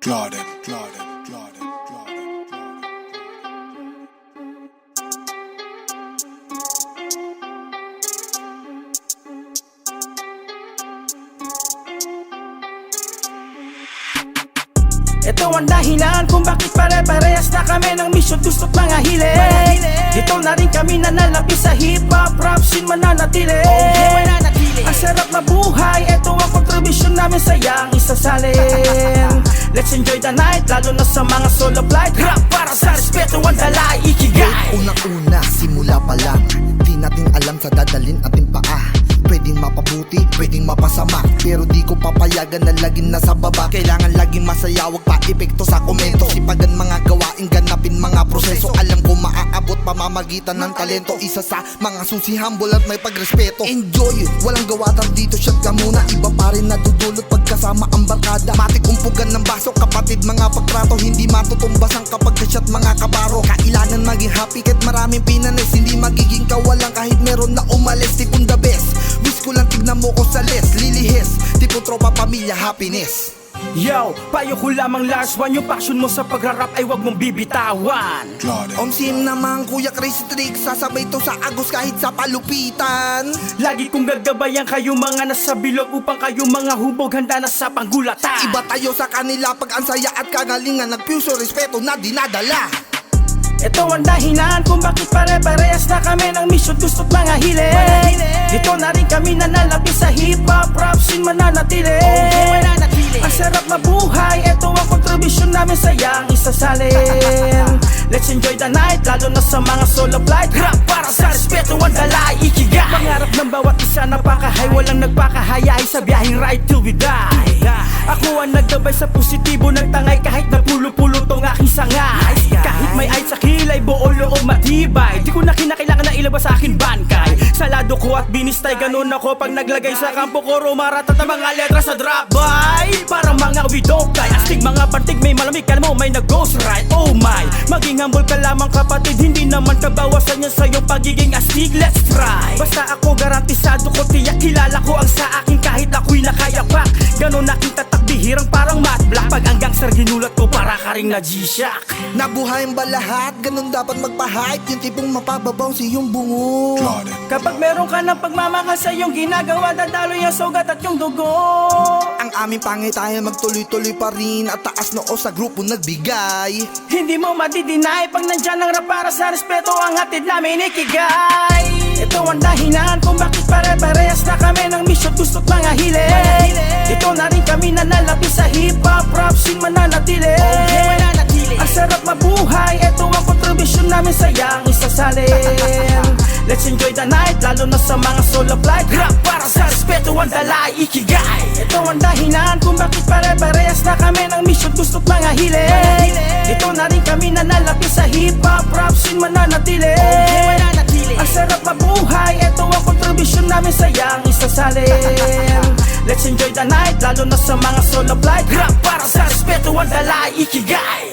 Clauden. Ito ang dahilan kung bakit pare-parehas na kami ng mission, gusto't mga hilig. Dito na rin kami nanalapis sa hip-hop rap scene, mananatili. Ang sarap na buhay, ito ang contribution namin, sayang isasalin. Let's enjoy the night, lalo na sa mga solo flight. Rap para sa respeto, ang dalay, ikigay. Unang-una, simula pa lang, di natin alam sa dadalin ating paa. Pwedeng mapabuti, pwedeng mapasama, pero di ko papayagan na laging nasa baba. Kailangan laging masaya, wag pa epekto sa komento. Sipagan mga gawain, ganapin mga proseso. Alam ko maaabot pamamagitan ng talento. Isa sa mga susi, humble at may pagrespeto. Enjoy, walang gawatan dito, shot ka muna. Iba pa rin nadudulot pagkasama ang barkada. Matik umpugan ng baso, kapatid mga pagtrato. Hindi matutumbasan kapag ka-shot mga kabaro. Kailangan maging happy kahit maraming pinanis. Hindi magiging kawalan kahit meron na umalis. Tipong the best, wish ko lang tignan mo ko sa list. Lilihis, tipo tropa, pamilya, happiness. Yo, payo ko lamang last one, yung passion mo sa pagrarap ay wag mong bibitawan. Omsim naman Kuya Chris Trick, sasabay to sa agos kahit sa palupitan. Lagi kong gagabayan kayo mga nasa bilog, upang kayo mga hubog handa na sa panggulatan. Iba tayo sa kanila pag ang saya at kagalingan, nagpuso respeto na dinadala. Ito ang dahilan kung bakit pare-parehas na kami ng mission, gusto't mga hilig. Dito na rin kami nanalapis sa hip-hop rap scene, mananatili. Ang sarap na buhay, ito ang contribution namin, sayang isasalin. Let's enjoy the night, lalo na sa mga solo flight. Rap para sa respeto, ang dalay, ikigay. Pangarap ng bawat isa napakahay, walang nagpakahayay sa biyaheng ride till we die. Ako ang nagdabay sa positibo, nagtangay kahit na pulo-pulo tong aking sangay. Kahit may ay sa kilay, buo loob matibay. Di ko na kinakailangan na ilabas sa akin bangkay. Salado ko at binistay, ganun ako pag naglagay sa kampo ko. Rumaratat ang mga letra sa drop by. Para mga widokay, astig mga pantig, may malamig ka mo, may nag-ghost ride. Oh my, maging humble ka lamang kapatid, hindi naman kabawasan yan sa iyong pagiging astig. Let's try, basta ako garantisado ko, tiyak kilala ko ang sa akin kahit ako'y nakayapak. Ganun aking tatak, bihirang parang matte black. Pag ang gangster ginulat ko, para ka ring na G-Shock. Nabuhayin ba lahat? Ganun dapat magpa-hype, yung tipong mapababaw sa iyong bungo. Kapag meron ka ng pagmamahal sa iyong ginagawa, dadalo yung sugat at yung dugo. Ang aming pangitayan magtuloy-tuloy pa rin, at taas noo sa grupo nagbigay. Hindi mo madidinay pag nandyan ang rap para sa respeto, ang hatid namin ikigay. Ito ang dahilan kung bakit pare-parehas na kami ng mission, gusto't mga hilig. Dito na rin kami nanalapis sa hip-hop rap scene, mananatili. Ang sarap mabuhay, ito ang contribution namin, sayang isasalin. Let's enjoy the night, lalo na sa mga solo flight. Rap para sa respeto, ang dalay, ikigay. Ito ang dahilan kung bakit pare-parehas na kami ng mission, gusto't mga hilig. Dito na rin kami nanalapis sa hip-hop rap scene, mananatili. Ang sarap mabuhay, ito ang contribution namin, sayang isasalin. Let's enjoy the night, lalo na sa mga solo flight. Rap para sa respeto, ang dalay, ikigay.